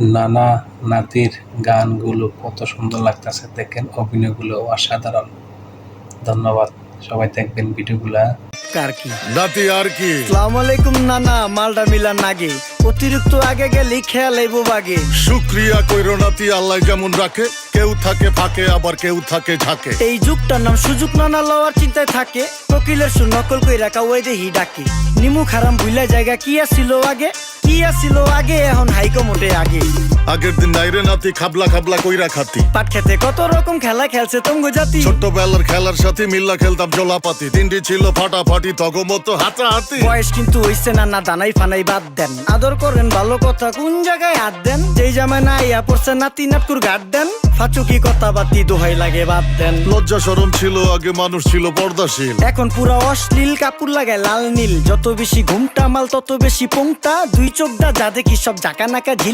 নানা নাতির গানগুলো কত সুন্দর লাগতেছে, দেখেন অভিনয়গুলো অসাধারণ। ধন্যবাদ, সবাই দেখবেন ভিডিওগুলা। নাতি আর কি আসসালামু আলাইকুম নানা, মালডা মিলা নাগে অতিরিক্ত আগে গেলি খেয়াল আইবো বাগে। শুক্রিয়া কইরো নাতি, আল্লাহ যেমন রাখে, কেউ থাকে ফাঁকে আবার কেউ থাকে ঝাঁকে। এই যুগটার নাম সুযোগ, নানা লওয়ার চিন্তায় থাকে, কোকিলের সুর নকল কইরা কাওয়াই দেহি ডাকে। নিমু খারাম ভুইলা জায়গা কি আসিল আগে, কি আসিল আগে, এখন হাইকো মোটে আগে। আগের দিন নাইরে নাতি খাবলা খাবলা কইরা খাতি, পাট খেতে কত রকম খেলা খেলছে তঙ্গ জাতি। ছোট্টবেলার খেলার সাথে মিল্লা খেলতাম জলাপাতি, তিনটি ছিল ফাটাফাটি তগমতো হাতাহাতি। বয়স কিন্তু হইছে নানা, দানাই ফানাই বাদ দেন, আদর করেন ভালো কথা কোন জায়গায় হাত দেন। যেই জামাই না ইয়া পড়ছে নাতি নাটকুর গাট দেন, ফাচুকি কথা বাতি দোহাই লাগে বাদ দেন। লজ্জা শরম ছিল আগে, মানুষ ছিল পর্দাশীল, এখন পুরা অশ্লীল, কাপড় লাগায় লাল নীল। যত বেশি ঘুমটা মাল তত বেশি পোংটা, দুই চোখটা যা দেখি সব জাকা নাকা ঝিল।